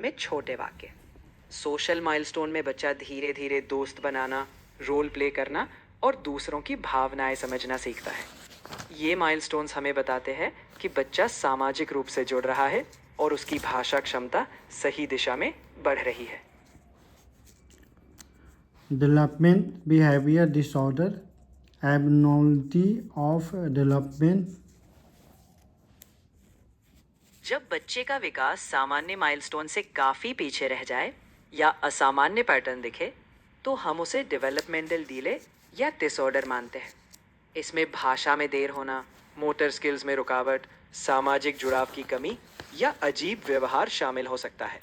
में छोटे वाक्य। सोशल माइलस्टोन में बच्चा धीरे धीरे दोस्त बनाना, रोल प्ले करना और दूसरों की भावनाएं समझना सीखता है। ये माइलस्टोन्स हमें बताते हैं कि बच्चा सामाजिक रूप से जुड़ रहा है और उसकी भाषा क्षमता सही दिशा में बढ़ रही है। Development behaviour disorder, abnormality of development. जब बच्चे का विकास सामान्य माइलस्टोन से काफी पीछे रह जाए या असामान्य पैटर्न दिखे, तो हम उसे डेवलपमेंटल डिले या डिसऑर्डर मानते हैं। इसमें भाषा में देर होना, मोटर स्किल्स में रुकावट, सामाजिक जुड़ाव की कमी या अजीब व्यवहार शामिल हो सकता है।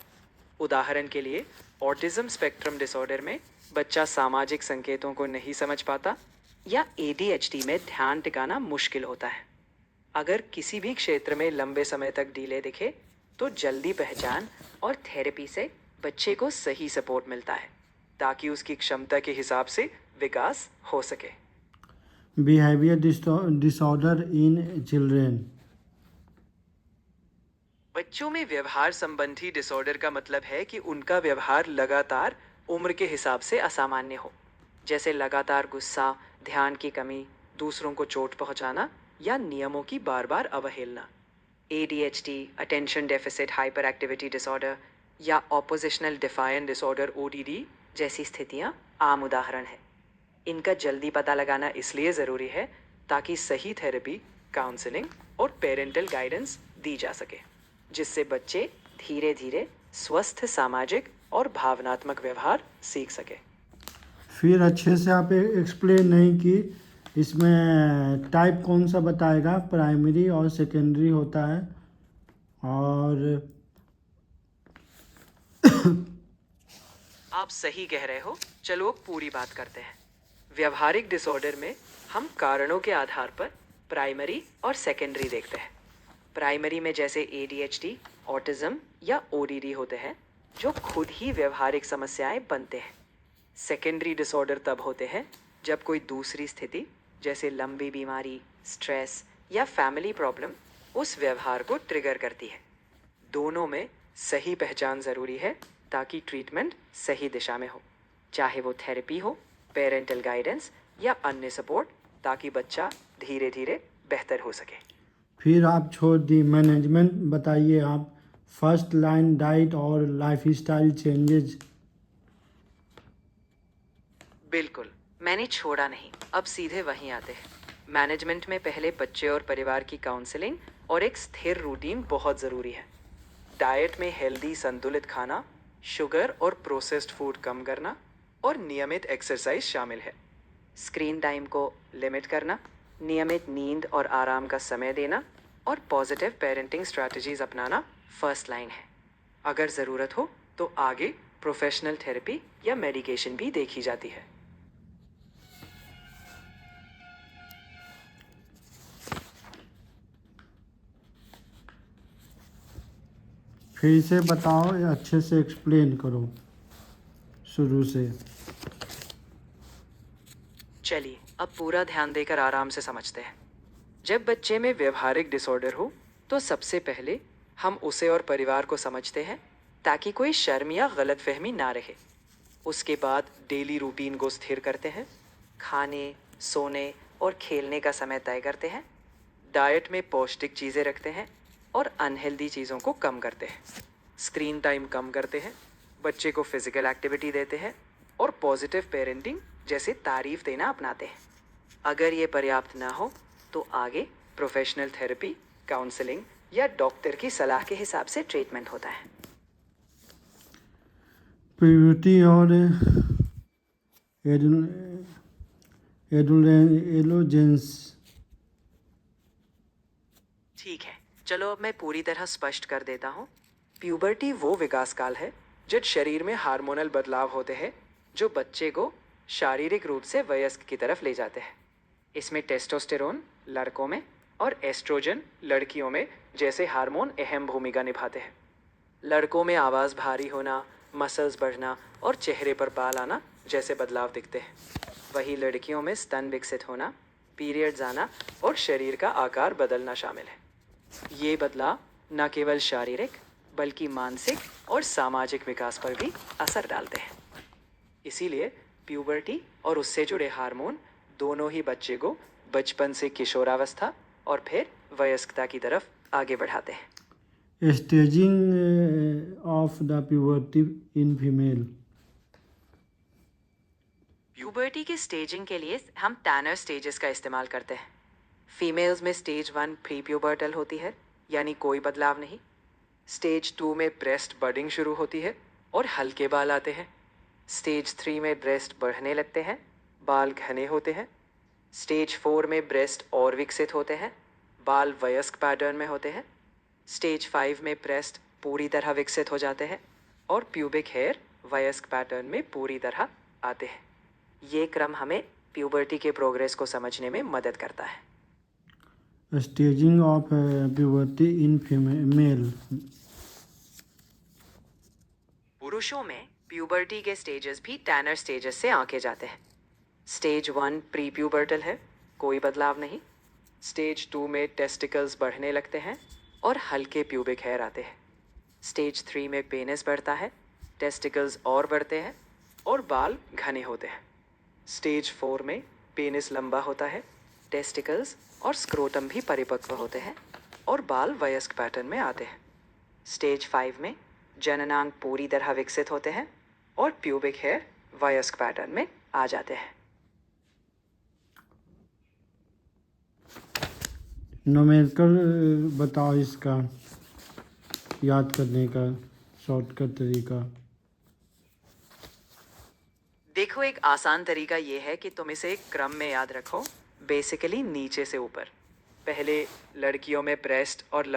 उदाहरण के लिए, ऑटिज्म स्पेक्ट्रम डिसऑर्डर में बच्चा सामाजिक संकेतों को नहीं समझ पाता या ADHD में ध्यान टिकाना मुश्किल होता है। अगर किसी भी क्षेत्र में लंबे समय तक डीले दिखे, तो जल्दी पहचान और थेरेपी से बच्चे को सही सपोर्ट मिलता है ताकि उसकी क्षमता के हिसाब से विकास हो सके। Behaviour disorder in children. बच्चों में व्यवहार संबंधी डिसऑर्डर का मतलब है कि उनका व्यवहार लगातार उम्र के हिसाब से असामान्य हो, जैसे लगातार गुस्सा, ध्यान की कमी, दूसरों को चोट पहुंचाना या नियमों की बार बार अवहेलना। ADHD, attention deficit hyper activity disorder या ऑपोजिशनल डिफायन डिसऑर्डर ODD जैसी स्थितियां आम उदाहरण है। इनका जल्दी पता लगाना इसलिए ज़रूरी है ताकि सही थेरेपी, काउंसलिंग और पेरेंटल गाइडेंस दी जा सके, जिससे बच्चे धीरे धीरे स्वस्थ सामाजिक और भावनात्मक व्यवहार सीख सके। फिर अच्छे से आप एक्सप्लेन नहीं की, इसमें टाइप कौन सा बताएगा, प्राइमरी और सेकेंडरी होता है। और आप सही कह रहे हो। चलो पूरी बात करते हैं। व्यवहारिक डिसऑर्डर में हम कारणों के आधार पर प्राइमरी और सेकेंडरी देखते हैं। प्राइमरी में जैसे ADHD, ऑटिज्म या ODD होते हैं, जो खुद ही व्यवहारिक समस्याएं बनते हैं। सेकेंडरी डिसऑर्डर तब होते हैं जब कोई दूसरी स्थिति जैसे लंबी बीमारी, स्ट्रेस या फैमिली प्रॉब्लम उस व्यवहार को ट्रिगर करती है। दोनों में सही पहचान ज़रूरी है ताकि ट्रीटमेंट सही दिशा में हो, चाहे वो थेरेपी हो, पेरेंटल गाइडेंस या अन्य सपोर्ट, ताकि बच्चा धीरे धीरे बेहतर हो सके। फिर आप छोड़ दी मैनेजमेंट बताइए आप। फर्स्ट लाइन डाइट और लाइफस्टाइल चेंजेस। बिल्कुल, मैंने छोड़ा नहीं। अब सीधे वहीं आते हैं। मैनेजमेंट में पहले बच्चे और परिवार की काउंसलिंग और एक स्थिर रूटीन बहुत ज़रूरी है। डाइट में हेल्दी संतुलित खाना, शुगर और प्रोसेस्ड फूड कम करना और नियमित एक्सरसाइज शामिल है। स्क्रीन टाइम को लिमिट करना, नियमित नींद और आराम का समय देना और पॉजिटिव पेरेंटिंग स्ट्रैटेजीज अपनाना फर्स्ट लाइन है। अगर ज़रूरत हो तो आगे प्रोफेशनल थेरेपी या मेडिकेशन भी देखी जाती है। फिर से बताओ, अच्छे से एक्सप्लेन करो शुरू से। चलिए अब पूरा ध्यान देकर आराम से समझते हैं। जब बच्चे में व्यवहारिक डिसऑर्डर हो, तो सबसे पहले हम उसे और परिवार को समझते हैं ताकि कोई शर्म या गलतफहमी ना रहे। उसके बाद डेली रूटीन को स्थिर करते हैं, खाने, सोने और खेलने का समय तय करते हैं, डाइट में पौष्टिक चीज़ें रखते हैं और अनहेल्दी चीज़ों को कम करते हैं। स्क्रीन टाइम कम करते हैं, बच्चे को फिजिकल एक्टिविटी देते हैं और पॉजिटिव पेरेंटिंग जैसे तारीफ देना अपनाते हैं। अगर ये पर्याप्त ना हो तो आगे प्रोफेशनल थेरेपी, काउंसलिंग या डॉक्टर की सलाह के हिसाब से ट्रीटमेंट होता है। प्यूबर्टी और एडोलेंस। ठीक है, चलो अब मैं पूरी तरह स्पष्ट कर देता हूँ। प्यूबर्टी वो विकास काल है जब शरीर में हार्मोनल बदलाव होते हैं जो बच्चे को शारीरिक रूप से वयस्क की तरफ ले जाते हैं। इसमें टेस्टोस्टेरोन लड़कों में और एस्ट्रोजन लड़कियों में जैसे हार्मोन अहम भूमिका निभाते हैं। लड़कों में आवाज़ भारी होना, मसल्स बढ़ना और चेहरे पर बाल आना जैसे बदलाव दिखते हैं। वही लड़कियों में स्तन विकसित होना, पीरियड्स आना और शरीर का आकार बदलना शामिल है। ये बदलाव न केवल शारीरिक बल्कि मानसिक और सामाजिक विकास पर भी असर डालते हैं। इसीलिए प्यूबर्टी और उससे जुड़े हार्मोन दोनों ही बच्चे को बचपन से किशोरावस्था और फिर वयस्कता की तरफ आगे बढ़ाते हैं। Staging of the puberty in female. Puberty की स्टेजिंग के लिए हम टैनर स्टेजेस का इस्तेमाल करते हैं। फीमेल्स में स्टेज 1 प्री प्यूबर्टल होती है, यानी कोई बदलाव नहीं। स्टेज 2 में ब्रेस्ट बडिंग शुरू होती है और हल्के बाल आते हैं। स्टेज 3 में ब्रेस्ट बढ़ने लगते हैं, बाल घने होते हैं। स्टेज 4 में ब्रेस्ट और विकसित होते हैं, बाल वयस्क पैटर्न में होते हैं। स्टेज 5 में ब्रेस्ट पूरी तरह विकसित हो जाते हैं और प्यूबिक हेयर वयस्क पैटर्न में पूरी तरह आते हैं। ये क्रम हमें प्यूबर्टी के प्रोग्रेस को समझने में मदद करता है। Staging of puberty in female. पुरुषों में प्यूबर्टी के स्टेजेस भी टैनर स्टेजेस से आंके जाते हैं। स्टेज 1 प्री प्यूबर्टल है, कोई बदलाव नहीं। स्टेज 2 में टेस्टिकल्स बढ़ने लगते हैं और हल्के प्यूबिक हेयर आते हैं। स्टेज 3 में पेनिस बढ़ता है, टेस्टिकल्स और बढ़ते हैं और बाल घने होते हैं। स्टेज 4 में पेनिस लंबा होता है, टेस्टिकल्स और स्क्रोटम भी परिपक्व होते हैं और बाल वयस्क पैटर्न में आते हैं। स्टेज 5 में जननांग पूरी तरह विकसित होते हैं और प्यूबिक हेयर वयस्क पैटर्न में आ जाते हैं। नोमेनक्लेचर बताओ, इसका याद करने का शॉर्टकट तरीका। देखो, एक आसान तरीका ये है कि तुम इसे एक क्रम में याद रखो, बेसिकली नीचे से ऊपर। पहले लड़कियों में ब्रेस्ट और